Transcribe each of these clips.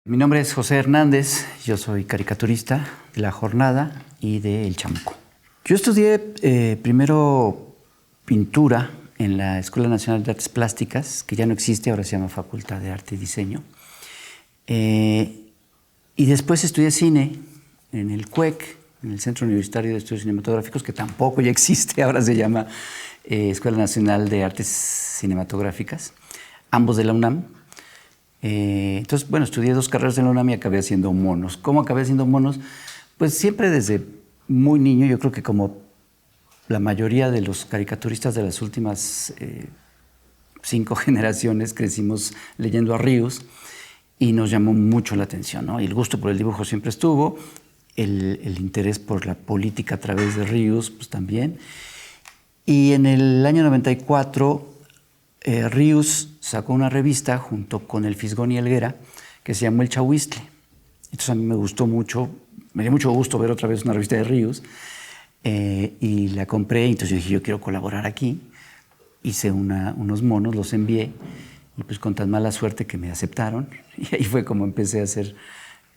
Mi nombre es José Hernández, yo soy caricaturista de La Jornada y de El Chamuco. Yo estudié primero pintura en la Escuela Nacional de Artes Plásticas, que ya no existe, ahora se llama Facultad de Arte y Diseño. Y después estudié cine en el CUEC, en el Centro Universitario de Estudios Cinematográficos, que tampoco ya existe, ahora se llama Escuela Nacional de Artes Cinematográficas, ambos de la UNAM. Entonces, bueno, estudié 2 carreras en la UNAM y acabé haciendo monos. ¿Cómo acabé haciendo monos? Pues siempre desde muy niño, yo creo que como la mayoría de los caricaturistas de las últimas 5 generaciones, crecimos leyendo a Ríos y nos llamó mucho la atención, ¿no? Y el gusto por el dibujo siempre estuvo, el interés por la política a través de Ríos, pues también. Y en el año 94, Ríos sacó una revista junto con el Fisgón y Helguera que se llamó El Chahuistle. Entonces a mí me gustó mucho, me dio mucho gusto ver otra vez una revista de Ríos y la compré. Entonces yo dije, yo quiero colaborar aquí. Hice unos monos, los envié y pues con tan mala suerte que me aceptaron. Y ahí fue como empecé a hacer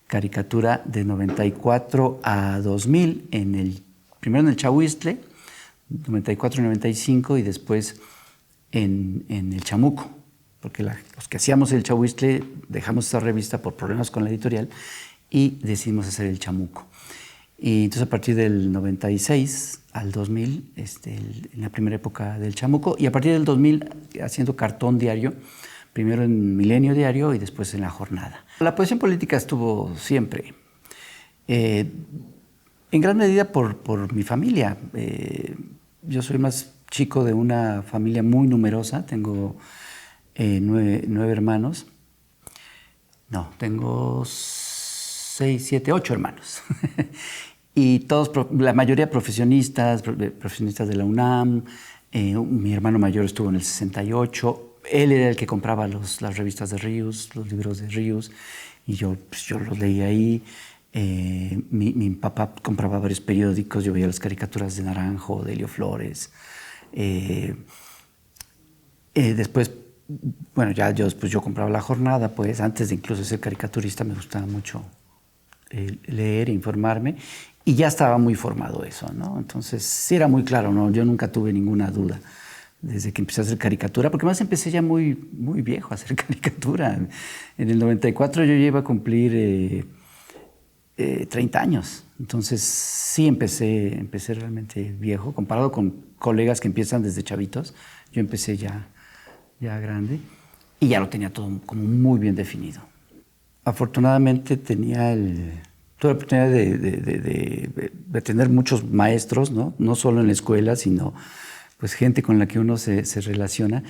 caricatura de 94 a 2000, primero en el Chahuistle, 94 y 95, y después en el Chamuco, porque los que hacíamos el Chahuistle dejamos esa revista por problemas con la editorial y decidimos hacer el Chamuco. Y entonces a partir del 96 al 2000, en la primera época del Chamuco, y a partir del 2000 haciendo cartón diario, primero en Milenio Diario y después en La Jornada. La posición política estuvo siempre, en gran medida por mi familia. Yo soy más chico de una familia muy numerosa, tengo 9 hermanos. No, tengo 6, 7, 8 hermanos. Y todos, la mayoría profesionistas de la UNAM. Mi hermano mayor estuvo en el 68. Él era el que compraba las revistas de Ríos, los libros de Ríos, y yo los leía ahí. Mi papá compraba varios periódicos, yo veía las caricaturas de Naranjo, de Helio Flores. Después, bueno, yo compraba La Jornada, pues antes de incluso ser caricaturista me gustaba mucho leer e informarme, y ya estaba muy formado eso, ¿no? Entonces sí era muy claro, ¿no? Yo nunca tuve ninguna duda desde que empecé a hacer caricatura, porque además empecé ya muy viejo a hacer caricatura. En el 94 yo ya iba a cumplir 30 años. Entonces sí empecé realmente viejo, comparado con colegas que empiezan desde chavitos. Yo empecé ya grande y ya lo tenía todo como muy bien definido. Afortunadamente tuve la oportunidad de tener muchos maestros, ¿no? No solo en la escuela, sino pues gente con la que uno se relaciona.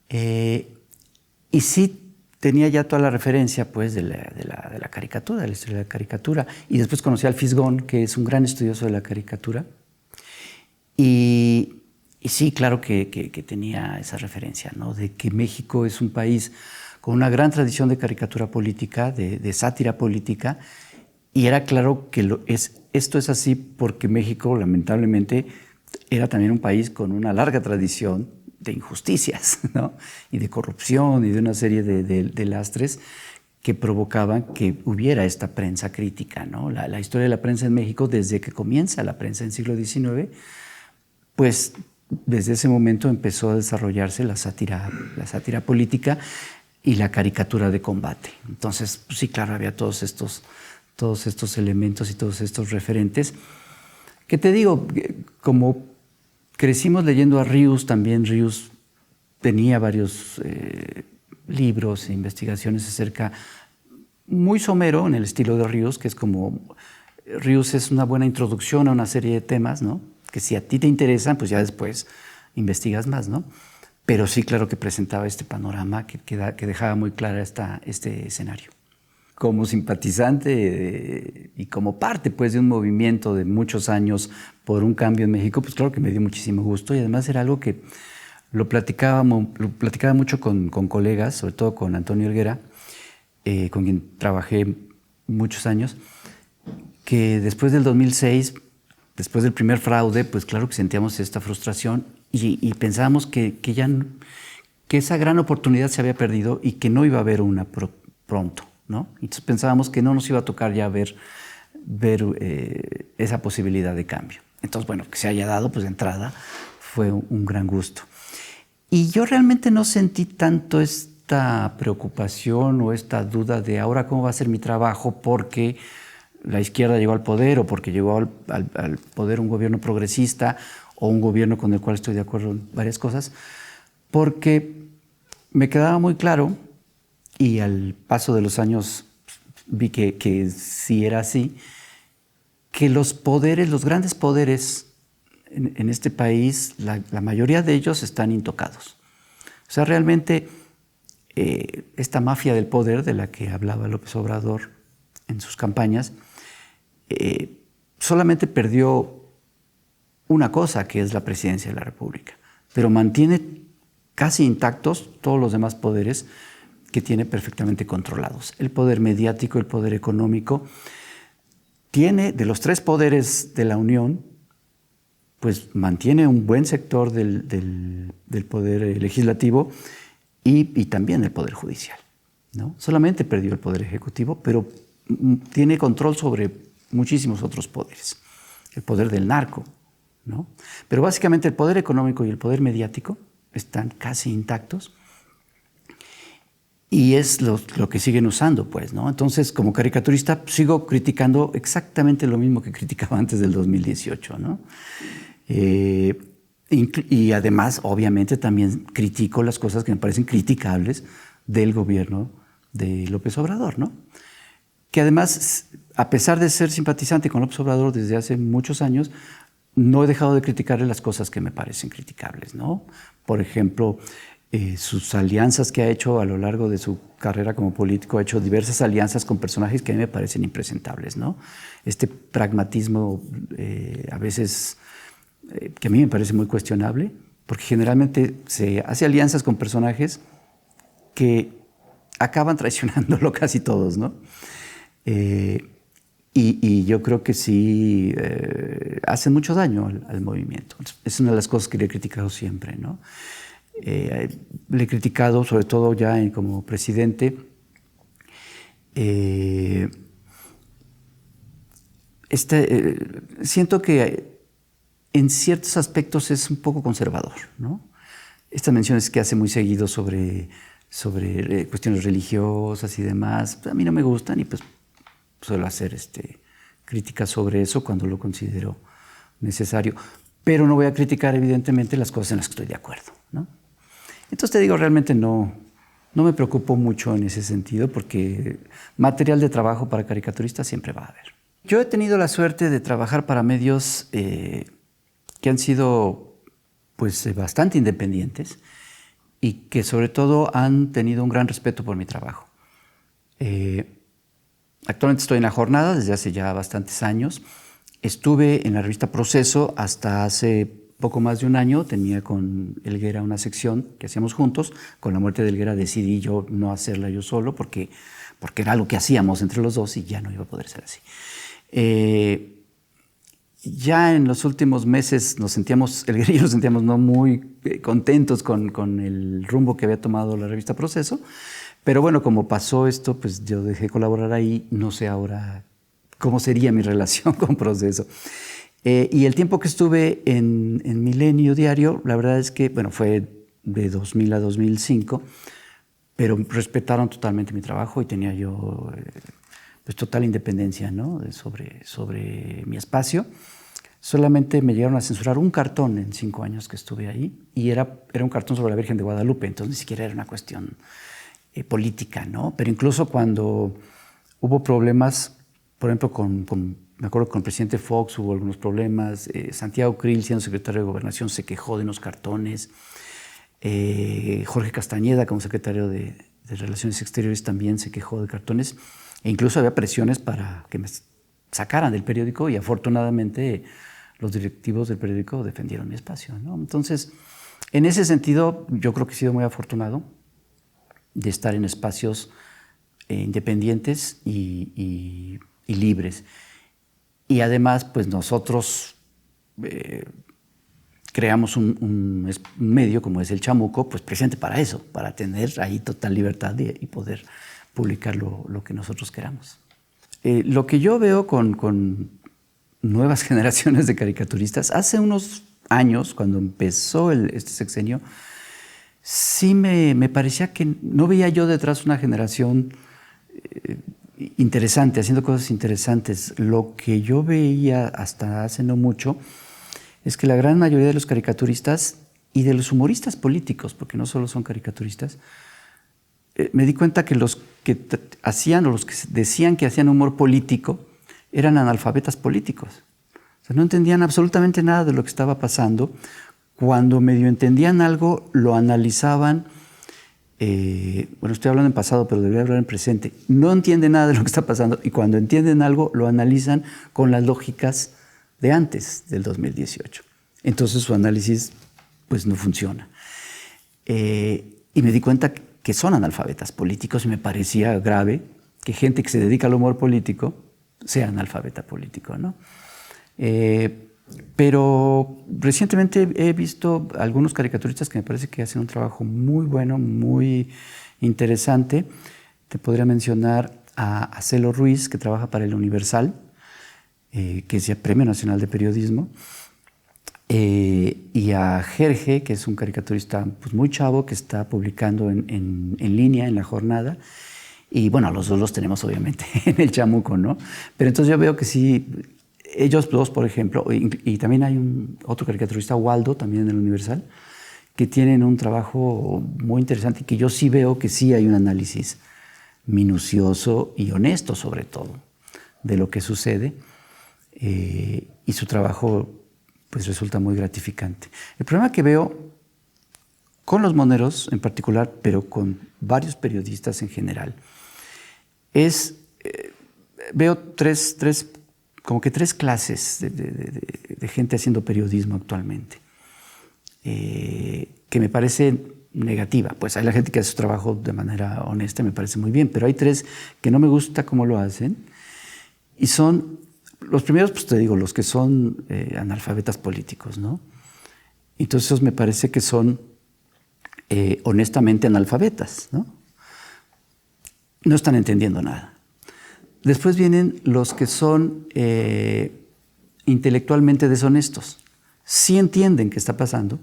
Y sí tenía ya toda la referencia pues, de la caricatura, de la historia de la caricatura. Y después conocí al Fisgón, que es un gran estudioso de la caricatura. Y sí, claro que tenía esa referencia, ¿no? De que México es un país con una gran tradición de caricatura política, de sátira política. Y era claro que esto es así porque México, lamentablemente, era también un país con una larga tradición de injusticias, ¿no? Y de corrupción y de una serie de lastres que provocaban que hubiera esta prensa crítica, ¿no? La historia de la prensa en México, desde que comienza la prensa en el siglo XIX, pues desde ese momento empezó a desarrollarse la sátira política y la caricatura de combate. Entonces, pues sí, claro, había todos estos elementos y todos estos referentes que te digo, como crecimos leyendo a Ríos, también Ríos tenía varios libros e investigaciones acerca, muy somero en el estilo de Ríos, que es como, Ríos es una buena introducción a una serie de temas, ¿no? Que si a ti te interesan, pues ya después investigas más, ¿no? Pero sí, claro que presentaba este panorama que dejaba muy clara este escenario. Como simpatizante y como parte pues, de un movimiento de muchos años por un cambio en México, pues claro que me dio muchísimo gusto, y además era algo que lo platicaba mucho con colegas, sobre todo con Antonio Helguera, con quien trabajé muchos años, que después del 2006, después del primer fraude, pues claro que sentíamos esta frustración y pensábamos que que esa gran oportunidad se había perdido y que no iba a haber una pronto, ¿no? Entonces pensábamos que no nos iba a tocar ya ver esa posibilidad de cambio. Entonces, bueno, que se haya dado, pues de entrada, fue un gran gusto. Y yo realmente no sentí tanto esta preocupación o esta duda de ahora cómo va a ser mi trabajo porque la izquierda llegó al poder o porque llegó al poder un gobierno progresista o un gobierno con el cual estoy de acuerdo en varias cosas, porque me quedaba muy claro y al paso de los años vi que sí era así, que los poderes, los grandes poderes en este país, la mayoría de ellos están intocados. O sea, realmente esta mafia del poder de la que hablaba López Obrador en sus campañas, solamente perdió una cosa, que es la presidencia de la República, pero mantiene casi intactos todos los demás poderes que tiene perfectamente controlados. El poder mediático, el poder económico. Tiene, de los tres poderes de la Unión, pues mantiene un buen sector del poder legislativo y también el poder judicial, ¿no? Solamente perdió el poder ejecutivo, pero tiene control sobre muchísimos otros poderes. El poder del narco, ¿no? Pero básicamente el poder económico y el poder mediático están casi intactos y es lo que siguen usando, pues, ¿no? Entonces, como caricaturista, sigo criticando exactamente lo mismo que criticaba antes del 2018, ¿no? Y además, obviamente, también critico las cosas que me parecen criticables del gobierno de López Obrador, ¿no? Que además, a pesar de ser simpatizante con López Obrador desde hace muchos años, no he dejado de criticarle las cosas que me parecen criticables, ¿no? Por ejemplo, sus alianzas que ha hecho a lo largo de su carrera como político, ha hecho diversas alianzas con personajes que a mí me parecen impresentables, ¿no? Este pragmatismo a veces que a mí me parece muy cuestionable, porque generalmente se hace alianzas con personajes que acaban traicionándolo casi todos, ¿no? Y yo creo que sí hacen mucho daño al movimiento. Es una de las cosas que le he criticado siempre, ¿no? Le he criticado, sobre todo ya como presidente, siento que en ciertos aspectos es un poco conservador, ¿no? Estas menciones que hace muy seguido sobre cuestiones religiosas y demás, pues a mí no me gustan y pues suelo hacer críticas sobre eso cuando lo considero necesario. Pero no voy a criticar, evidentemente, las cosas en las que estoy de acuerdo, ¿no? Entonces te digo, realmente no me preocupo mucho en ese sentido porque material de trabajo para caricaturistas siempre va a haber. Yo he tenido la suerte de trabajar para medios que han sido pues, bastante independientes y que sobre todo han tenido un gran respeto por mi trabajo. Actualmente estoy en La Jornada desde hace ya bastantes años. Estuve en la revista Proceso hasta hace poco más de un año. Tenía con Helguera una sección que hacíamos juntos. Con la muerte de Helguera decidí yo no hacerla yo solo porque era algo que hacíamos entre los dos y ya no iba a poder ser así. Ya en los últimos meses Helguera y yo nos sentíamos no muy contentos con el rumbo que había tomado la revista Proceso. Pero bueno, como pasó esto, pues yo dejé de colaborar ahí. No sé ahora cómo sería mi relación con Proceso. Y el tiempo que estuve en Milenio Diario, la verdad es que, bueno, fue de 2000 a 2005, pero respetaron totalmente mi trabajo y tenía yo pues total independencia, ¿no? sobre mi espacio. Solamente me llegaron a censurar un cartón en 5 años que estuve ahí y era un cartón sobre la Virgen de Guadalupe, entonces ni siquiera era una cuestión política, ¿no? Pero incluso cuando hubo problemas, por ejemplo, me acuerdo que con el presidente Fox hubo algunos problemas, Santiago Krill, siendo secretario de Gobernación, se quejó de unos cartones, Jorge Castañeda, como secretario de Relaciones Exteriores, también se quejó de cartones, e incluso había presiones para que me sacaran del periódico y afortunadamente los directivos del periódico defendieron mi espacio, ¿no? Entonces, en ese sentido, yo creo que he sido muy afortunado de estar en espacios independientes y libres. Y además, pues nosotros, creamos un medio como es el Chamuco, pues precisamente para eso, para tener ahí total libertad y poder publicar lo que nosotros queramos. Lo que yo veo con nuevas generaciones de caricaturistas, hace unos años, cuando empezó este sexenio, sí me parecía que no veía yo detrás una generación interesante, haciendo cosas interesantes. Lo que yo veía hasta hace no mucho es que la gran mayoría de los caricaturistas y de los humoristas políticos, porque no solo son caricaturistas, me di cuenta que los que hacían o los que decían que hacían humor político eran analfabetas políticos. O sea, no entendían absolutamente nada de lo que estaba pasando. Cuando medio entendían algo, lo analizaban. Bueno, estoy hablando en pasado, pero debería hablar en presente. No entienden nada de lo que está pasando y cuando entienden algo, lo analizan con las lógicas de antes del 2018. Entonces su análisis pues no funciona. Y me di cuenta que son analfabetas políticos y me parecía grave que gente que se dedica al humor político sea analfabeta político, ¿no? Pero recientemente he visto algunos caricaturistas que me parece que hacen un trabajo muy bueno, muy interesante. Te podría mencionar a Celo Ruiz, que trabaja para El Universal, que es ya Premio Nacional de Periodismo, y a Jerge, que es un caricaturista pues, muy chavo, que está publicando en línea en La Jornada. Y bueno, los dos los tenemos obviamente en el Chamuco, ¿no? Pero entonces yo veo que sí, ellos dos, por ejemplo, y también hay otro caricaturista, Waldo, también en El Universal, que tienen un trabajo muy interesante y que yo sí veo que sí hay un análisis minucioso y honesto, sobre todo, de lo que sucede. Y su trabajo pues resulta muy gratificante. El problema que veo con los moneros en particular, pero con varios periodistas en general, es, veo como que tres clases de gente haciendo periodismo actualmente, que me parece negativa. Pues hay la gente que hace su trabajo de manera honesta, me parece muy bien, pero hay tres que no me gusta cómo lo hacen, y son, los primeros, pues te digo, los que son analfabetas políticos, ¿no? Entonces esos me parece que son honestamente analfabetas, ¿no? No están entendiendo nada. Después vienen los que son intelectualmente deshonestos. Sí entienden qué está pasando,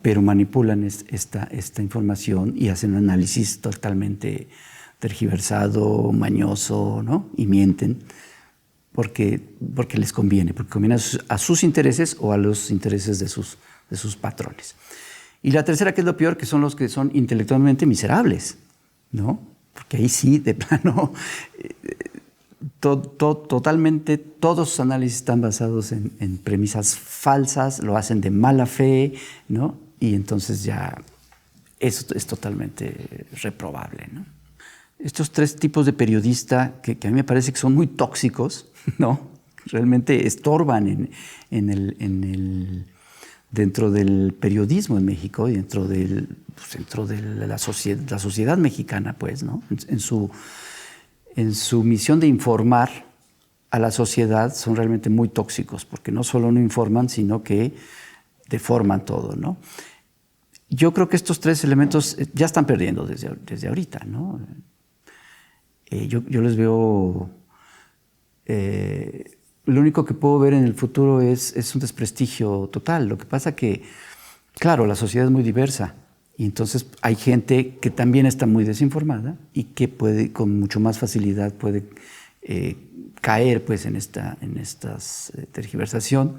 pero manipulan esta información y hacen un análisis totalmente tergiversado, mañoso, ¿no? Y mienten porque les conviene, porque conviene a sus intereses o a los intereses de sus patrones. Y la tercera, que es lo peor, que son los que son intelectualmente miserables, ¿no? Porque ahí sí, de plano, totalmente todos sus análisis están basados en premisas falsas, lo hacen de mala fe, ¿no? Y entonces ya eso es totalmente reprobable, ¿no? Estos tres tipos de periodista que a mí me parece que son muy tóxicos, ¿no? Realmente estorban dentro del periodismo en México y dentro de la sociedad mexicana, pues, ¿no? En su misión de informar a la sociedad son realmente muy tóxicos, porque no solo no informan, sino que deforman todo, ¿no? Yo creo que estos tres elementos ya están perdiendo desde ahorita, ¿no? Yo les veo... lo único que puedo ver en el futuro es un desprestigio total. Lo que pasa que, claro, la sociedad es muy diversa y entonces hay gente que también está muy desinformada y que puede, con mucho más facilidad, puede caer pues, en esta tergiversación.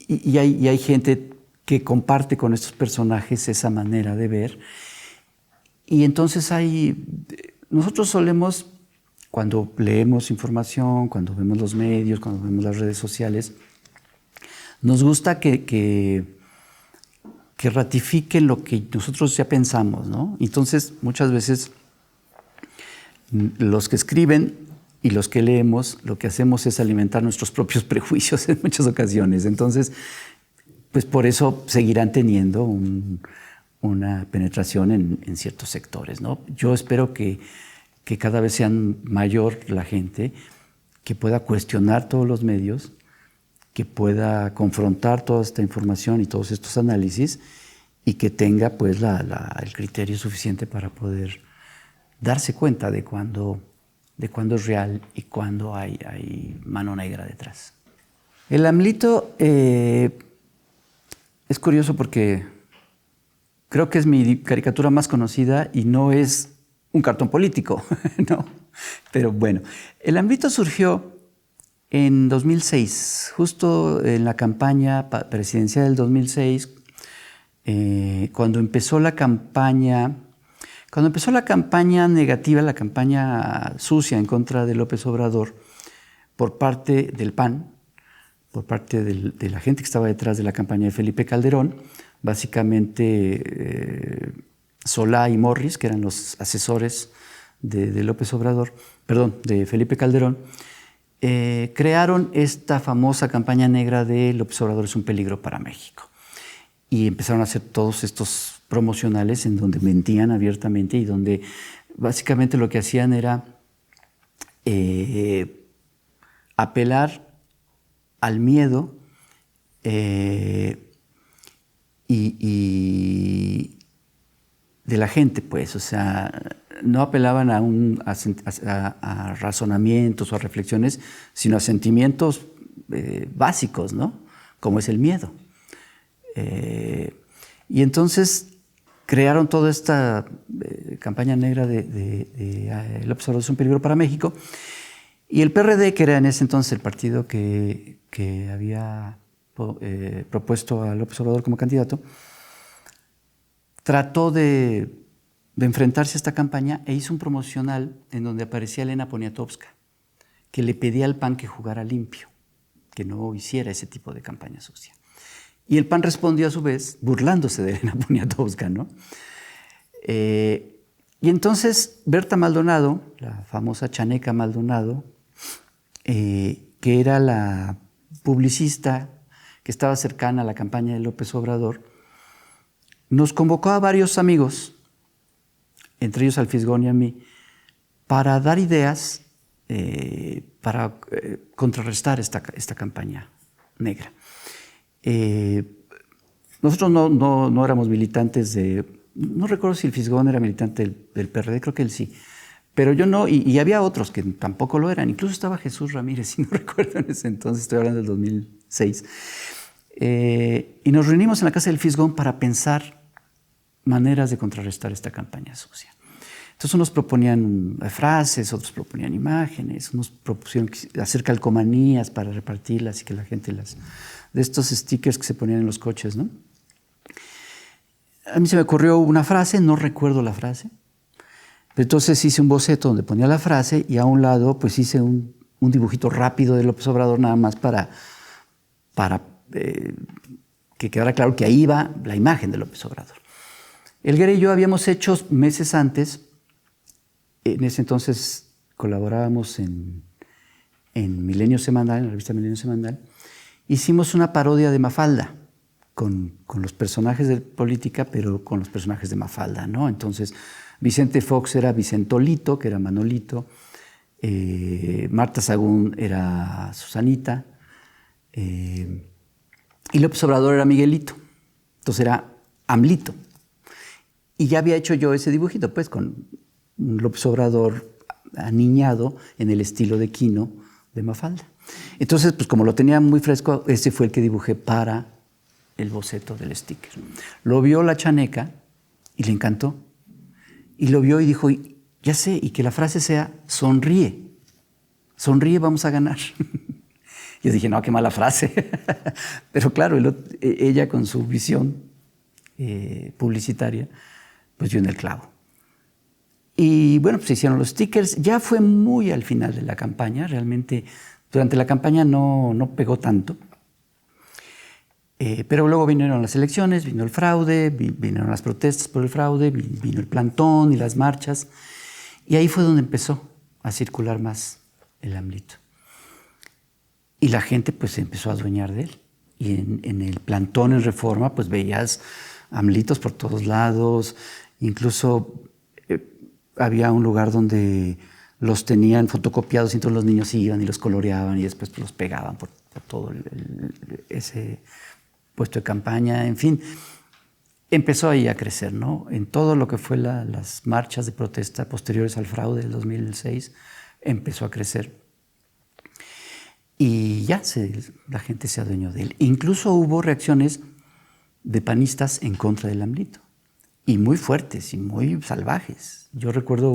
Y hay gente que comparte con estos personajes esa manera de ver. Y entonces nosotros solemos, cuando leemos información, cuando vemos los medios, cuando vemos las redes sociales, nos gusta que ratifiquen lo que nosotros ya pensamos, ¿no? Entonces, muchas veces, los que escriben y los que leemos, lo que hacemos es alimentar nuestros propios prejuicios en muchas ocasiones. Entonces, pues por eso seguirán teniendo una penetración en ciertos sectores, ¿no? Yo espero que cada vez sean mayor la gente que pueda cuestionar todos los medios, que pueda confrontar toda esta información y todos estos análisis y que tenga pues el criterio suficiente para poder darse cuenta de cuándo es real y cuándo hay mano negra detrás. El AMLito es curioso porque creo que es mi caricatura más conocida y no es un cartón político, ¿no? Pero bueno, el AMLito surgió en 2006, justo en la campaña presidencial del 2006, cuando empezó la campaña negativa, la campaña sucia en contra de López Obrador por parte del PAN, por parte de la gente que estaba detrás de la campaña de Felipe Calderón, básicamente Solá y Morris, que eran los asesores de López Obrador, perdón, de Felipe Calderón, crearon esta famosa campaña negra de López Obrador es un peligro para México. Y empezaron a hacer todos estos promocionales en donde mentían abiertamente y donde básicamente lo que hacían era apelar al miedo y de la gente, pues, o sea, no apelaban a razonamientos o a reflexiones, sino a sentimientos básicos, ¿no? Como es el miedo. Y entonces crearon toda esta campaña negra de López Obrador es un peligro para México. Y el PRD, que era en ese entonces el partido que había propuesto a López Obrador como candidato, trató de enfrentarse a esta campaña e hizo un promocional en donde aparecía Elena Poniatowska, que le pedía al PAN que jugara limpio, que no hiciera ese tipo de campaña sucia. Y el PAN respondió a su vez burlándose de Elena Poniatowska, ¿no? Y entonces Berta Maldonado, la famosa Chaneca Maldonado, que era la publicista que estaba cercana a la campaña de López Obrador, nos convocó a varios amigos, entre ellos al Fisgón y a mí, para dar ideas para contrarrestar esta campaña negra. Nosotros no éramos militantes no recuerdo si el Fisgón era militante del PRD, creo que él sí, pero yo no, y había otros que tampoco lo eran, incluso estaba Jesús Ramírez, si no recuerdo en ese entonces, estoy hablando del 2006, y nos reunimos en la casa del Fisgón para pensar maneras de contrarrestar esta campaña sucia. Entonces unos proponían frases, otros proponían imágenes, unos propusieron hacer calcomanías para repartirlas y que la gente de estos stickers que se ponían en los coches, ¿no? A mí se me ocurrió una frase, no recuerdo la frase, pero entonces hice un boceto donde ponía la frase y a un lado pues hice un dibujito rápido de López Obrador nada más para que quedara claro que ahí iba la imagen de López Obrador. Elguera y yo habíamos hecho meses antes, en ese entonces colaborábamos en Milenio Semanal, en la revista Milenio Semanal, hicimos una parodia de Mafalda con los personajes de política, pero con los personajes de Mafalda, ¿no? Entonces, Vicente Fox era Vicentolito, que era Manolito, Marta Sagún era Susanita, y López Obrador era Miguelito. Entonces era AMLito. Y ya había hecho yo ese dibujito, pues, con un López Obrador aniñado en el estilo de Quino de Mafalda. Entonces, pues como lo tenía muy fresco, ese fue el que dibujé para el boceto del sticker. Lo vio la Chaneca y le encantó. Y lo vio y dijo, ya sé, y que la frase sea, sonríe. Sonríe, vamos a ganar. Yo dije, no, qué mala frase. Pero claro, ella con su visión publicitaria, pues dio en el clavo. Y bueno, pues se hicieron los stickers. Ya fue muy al final de la campaña. Realmente, durante la campaña no pegó tanto. Pero luego vinieron las elecciones, vino el fraude, vinieron las protestas por el fraude, vino el plantón y las marchas. Y ahí fue donde empezó a circular más el AMLito. Y la gente pues se empezó a adueñar de él. Y en el plantón en Reforma pues veías AMLitos por todos lados. Incluso había un lugar donde los tenían fotocopiados y entonces los niños iban y los coloreaban y después los pegaban por todo ese puesto de campaña, en fin. Empezó ahí a crecer, ¿no? En todo lo que fue las marchas de protesta posteriores al fraude del 2006, empezó a crecer. Y ya la gente se adueñó de él. Incluso hubo reacciones de panistas en contra del AMLito, y muy fuertes y muy salvajes. Yo recuerdo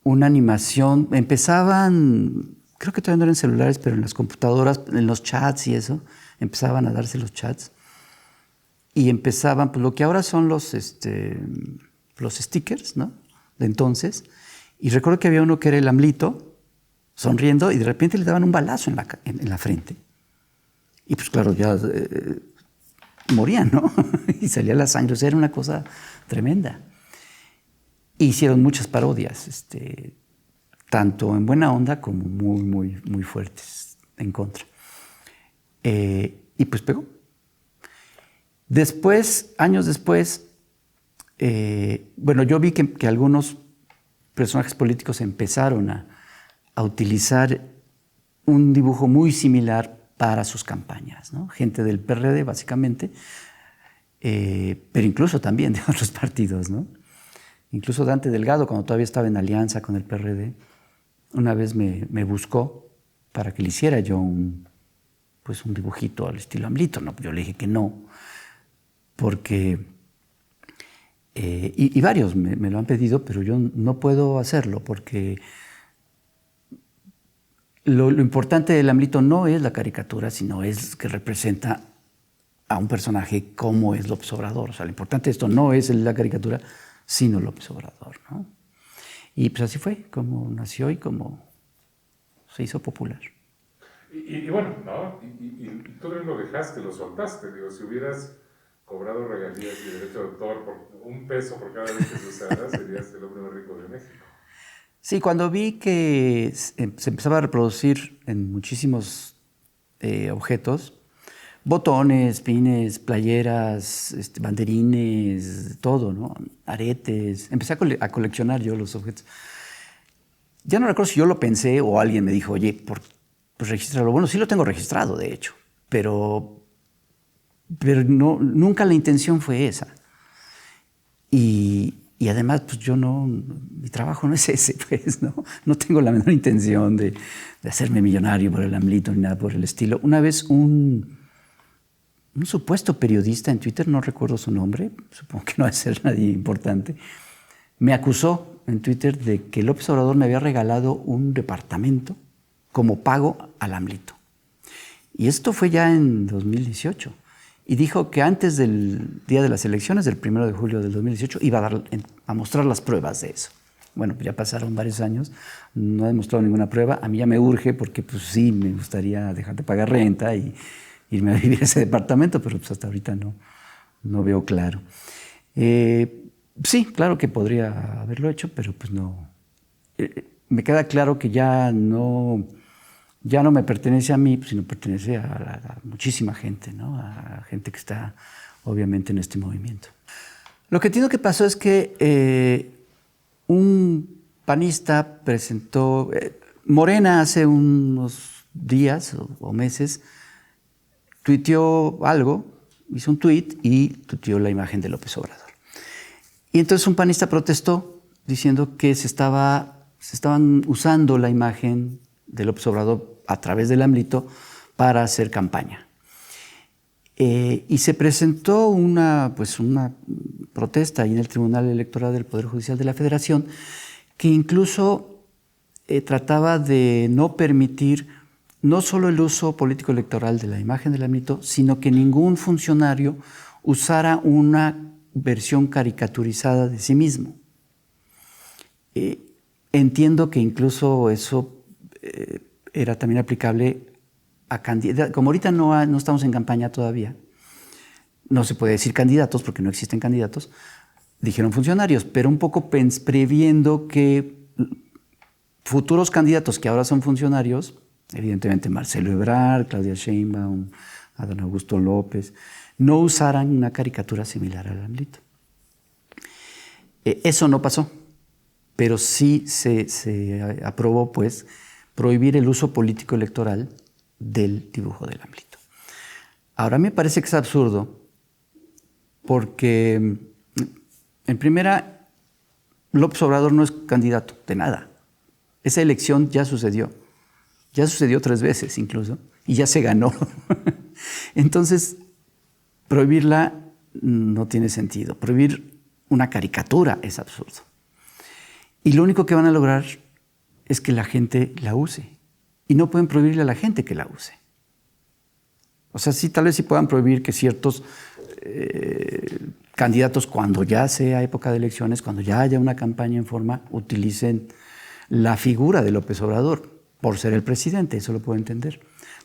una animación, empezaban, creo que todavía no eran celulares, pero en las computadoras, en los chats y eso, empezaban a darse los chats, y empezaban, pues lo que ahora son los stickers, ¿no? De entonces, y recuerdo que había uno que era el AMLito, sonriendo, y de repente le daban un balazo en la frente. Y pues claro, ya morían, ¿no? Y salía la sangre, o sea, era una cosa tremenda. Hicieron muchas parodias, tanto en buena onda como muy, muy, muy fuertes en contra. Y pues pegó. Después, años después, bueno, yo vi que algunos personajes políticos empezaron a utilizar un dibujo muy similar para sus campañas, ¿no? Gente del PRD, básicamente, pero incluso también de otros partidos, ¿no? Incluso Dante Delgado, cuando todavía estaba en alianza con el PRD, una vez me buscó para que le hiciera yo un dibujito al estilo AMLito. No, yo le dije que no, porque... y varios me lo han pedido, pero yo no puedo hacerlo, porque lo importante del AMLito no es la caricatura, sino es que representa a un personaje como es López Obrador. O sea, lo importante de esto no es la caricatura, sino López Obrador, ¿no? Y pues así fue como nació y como se hizo popular. Y bueno, ¿no? Y tú lo dejaste, lo soltaste. Digo, si hubieras cobrado regalías y derecho de autor por $1 por cada vez que se usara, serías el hombre más rico de México. Sí, cuando vi que se empezaba a reproducir en muchísimos objetos, botones, pines, playeras, banderines, todo, ¿no? Aretes. Empecé a coleccionar yo los objetos. Ya no recuerdo si yo lo pensé o alguien me dijo, oye, pues regístralo. Bueno, sí lo tengo registrado, de hecho, pero no, nunca la intención fue esa. Y además, pues mi trabajo no es ese, pues, ¿no? No tengo la menor intención de hacerme millonario por el AMLito ni nada por el estilo. Una vez un supuesto periodista en Twitter, no recuerdo su nombre, supongo que no va a ser nadie importante, me acusó en Twitter de que López Obrador me había regalado un departamento como pago al AMLito. Y esto fue ya en 2018. Y dijo que antes del día de las elecciones, del 1 de julio del 2018, iba a mostrar las pruebas de eso. Bueno, pues ya pasaron varios años, no ha demostrado ninguna prueba. A mí ya me urge porque pues sí, me gustaría dejar de pagar renta y irme a vivir a ese departamento, pero pues hasta ahorita no veo claro. Sí, claro que podría haberlo hecho, pero pues no. Me queda claro que ya no me pertenece a mí, sino pertenece a muchísima gente, ¿no? A gente que está obviamente en este movimiento. Lo que entiendo que pasó es que un panista presentó, Morena hace unos días o meses, tuiteó algo, hizo un tuit y tuiteó la imagen de López Obrador. Y entonces un panista protestó diciendo que se estaban usando la imagen de López Obrador a través del AMLito para hacer campaña. Y se presentó una protesta ahí en el Tribunal Electoral del Poder Judicial de la Federación, que incluso trataba de no permitir no solo el uso político electoral de la imagen del AMLito, sino que ningún funcionario usara una versión caricaturizada de sí mismo. Entiendo que incluso eso era también aplicable a candidatos. Como ahorita no estamos en campaña todavía, no se puede decir candidatos porque no existen candidatos, dijeron funcionarios, pero un poco previendo que futuros candidatos que ahora son funcionarios, evidentemente Marcelo Ebrard, Claudia Sheinbaum, Adán Augusto López, no usaran una caricatura similar al AMLito. Eso no pasó. pero sí se aprobó, pues, prohibir el uso político electoral del dibujo del AMLito. Ahora, a mí me parece que es absurdo porque, en primera, López Obrador no es candidato de nada. Esa elección ya sucedió 3 veces incluso, y ya se ganó. Entonces, prohibirla no tiene sentido. Prohibir una caricatura es absurdo. Y lo único que van a lograr es que la gente la use. Y no pueden prohibirle a la gente que la use. O sea, sí, tal vez sí puedan prohibir que ciertos candidatos, cuando ya sea época de elecciones, cuando ya haya una campaña en forma, utilicen la figura de López Obrador por ser el presidente, eso lo puedo entender.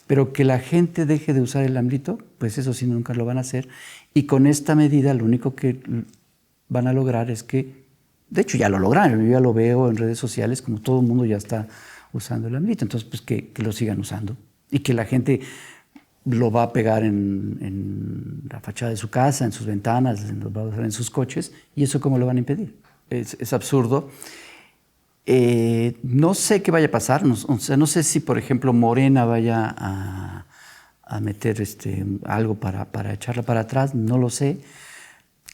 Pero que la gente deje de usar el AMLito, pues eso sí nunca lo van a hacer. Y con esta medida lo único que van a lograr es que, de hecho ya lo lograron, yo ya lo veo en redes sociales, como todo el mundo ya está usando el AMLito, entonces pues que lo sigan usando y que la gente lo va a pegar en la fachada de su casa, en sus ventanas, lo va a usar en sus coches, y eso ¿cómo lo van a impedir? Es absurdo. No sé qué vaya a pasar, o sea, no sé si, por ejemplo, Morena vaya a meter algo para echarla para atrás, no lo sé.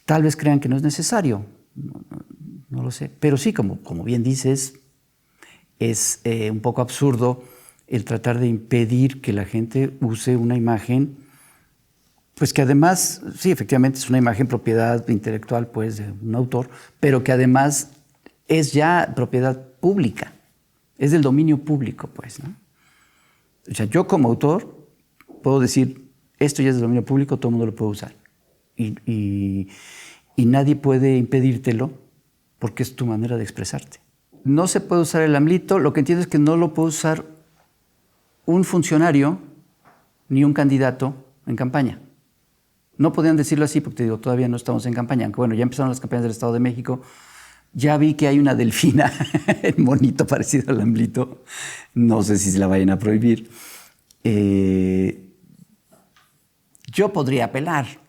Tal vez crean que no es necesario, no lo sé. Pero sí, como bien dices, es un poco absurdo el tratar de impedir que la gente use una imagen, pues que además, sí, efectivamente es una imagen propiedad intelectual, pues, de un autor, pero que además es ya propiedad pública, es del dominio público, pues, ¿no? O sea, yo como autor puedo decir, esto ya es del dominio público, todo el mundo lo puede usar. Y nadie puede impedírtelo porque es tu manera de expresarte. No se puede usar el AMLito, lo que entiendo es que no lo puede usar un funcionario ni un candidato en campaña. No podían decirlo así porque, te digo, todavía no estamos en campaña, aunque bueno, ya empezaron las campañas del Estado de México. Ya vi que hay una delfina, monito parecido al AMLito. No sé si se la vayan a prohibir. Yo podría apelar.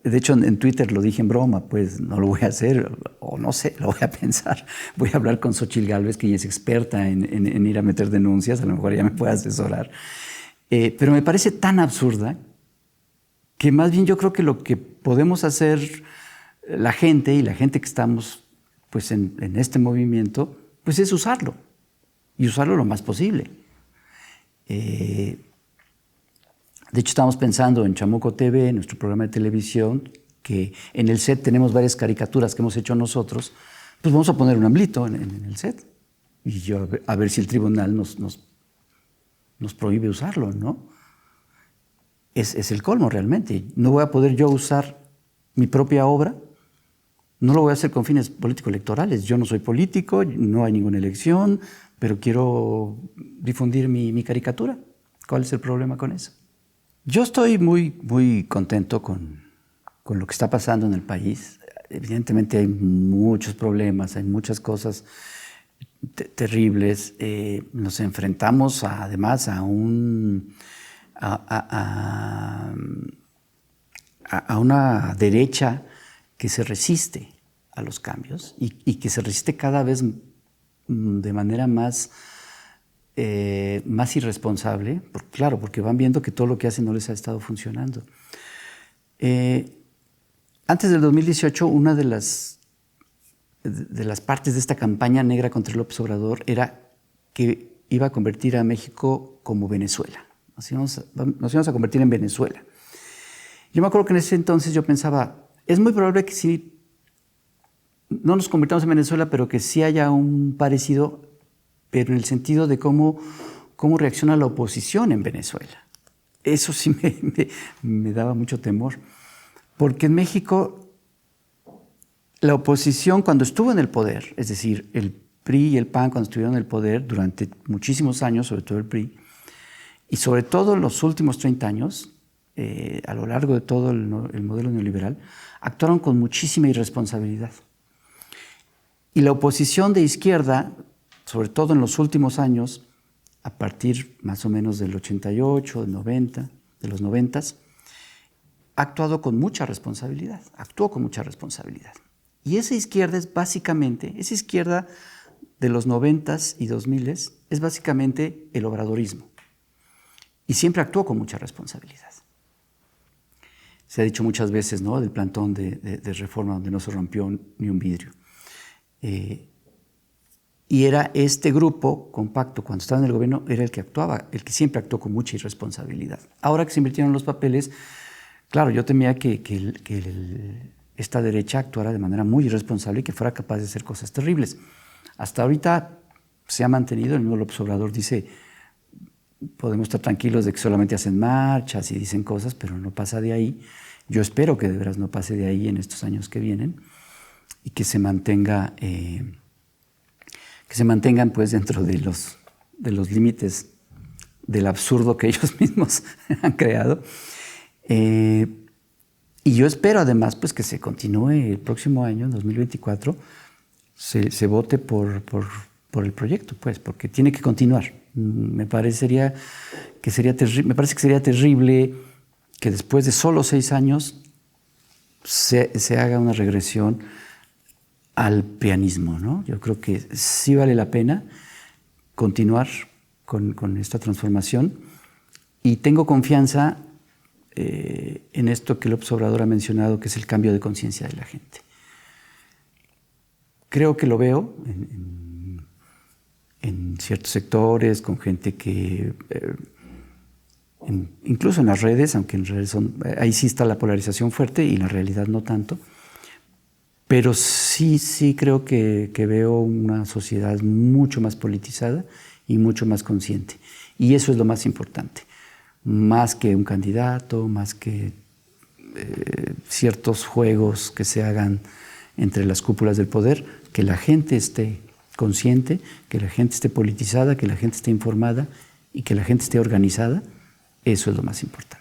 De hecho, en Twitter lo dije en broma, pues no lo voy a hacer, o no sé, lo voy a pensar. Voy a hablar con Xóchitl Gálvez, que ella es experta en ir a meter denuncias, a lo mejor ella me puede asesorar. Pero me parece tan absurda que más bien yo creo que lo que podemos hacer la gente y la gente que estamos pues en este movimiento, pues es usarlo, y usarlo lo más posible. De hecho, estamos pensando en Chamuco TV, nuestro programa de televisión, que en el set tenemos varias caricaturas que hemos hecho nosotros, pues vamos a poner un AMLito en el set, y yo a ver si el tribunal nos prohíbe usarlo, ¿no? Es el colmo realmente. No voy a poder yo usar mi propia obra. No lo voy a hacer con fines político-electorales. Yo no soy político, no hay ninguna elección, pero quiero difundir mi caricatura. ¿Cuál es el problema con eso? Yo estoy muy, muy contento con lo que está pasando en el país. Evidentemente hay muchos problemas, hay muchas cosas terribles. Nos enfrentamos además a una derecha que se resiste a los cambios y que se resiste cada vez de manera más irresponsable, claro, porque van viendo que todo lo que hacen no les ha estado funcionando. Antes del 2018, una de las partes de esta campaña negra contra López Obrador era que iba a convertir a México como Venezuela. Nos íbamos a convertir en Venezuela. Yo me acuerdo que en ese entonces yo pensaba, es muy probable que sí, no nos convirtamos en Venezuela, pero que sí haya un parecido, pero en el sentido de cómo reacciona la oposición en Venezuela. Eso sí me daba mucho temor, porque en México la oposición cuando estuvo en el poder, es decir, el PRI y el PAN cuando estuvieron en el poder durante muchísimos años, sobre todo el PRI, y sobre todo en los últimos 30 años, a lo largo de todo el modelo neoliberal, actuaron con muchísima irresponsabilidad. Y la oposición de izquierda, sobre todo en los últimos años, a partir más o menos del 88, del 90, de los 90, ha actuado con mucha responsabilidad, actuó con mucha responsabilidad. Y esa izquierda es básicamente, esa izquierda de los 90s y 2000s es básicamente el obradorismo. Y siempre actuó con mucha responsabilidad. Se ha dicho muchas veces, ¿no?, del plantón de Reforma donde no se rompió ni un vidrio. Y era este grupo compacto, cuando estaba en el gobierno, era el que actuaba, el que siempre actuó con mucha irresponsabilidad. Ahora que se invirtieron los papeles, claro, yo temía que esta derecha actuara de manera muy irresponsable y que fuera capaz de hacer cosas terribles. Hasta ahorita se ha mantenido, el mismo López Obrador dice, podemos estar tranquilos de que solamente hacen marchas y dicen cosas, pero no pasa de ahí. Yo espero que de veras no pase de ahí en estos años que vienen y que se mantengan pues dentro de los límites del absurdo que ellos mismos han creado. Y yo espero además pues que se continúe el próximo año, en 2024, se vote por el proyecto, pues, porque tiene que continuar. Me parece que sería terrible que después de solo 6 años se haga una regresión al pianismo, ¿no? Yo creo que sí vale la pena continuar con esta transformación y tengo confianza en esto que López Obrador ha mencionado, que es el cambio de conciencia de la gente. Creo que lo veo en ciertos sectores, con gente que, incluso en las redes, aunque en redes ahí sí está la polarización fuerte y la realidad no tanto, pero sí creo que veo una sociedad mucho más politizada y mucho más consciente. Y eso es lo más importante. Más que un candidato, más que ciertos juegos que se hagan entre las cúpulas del poder, que la gente esté consciente, que la gente esté politizada, que la gente esté informada y que la gente esté organizada, eso es lo más importante.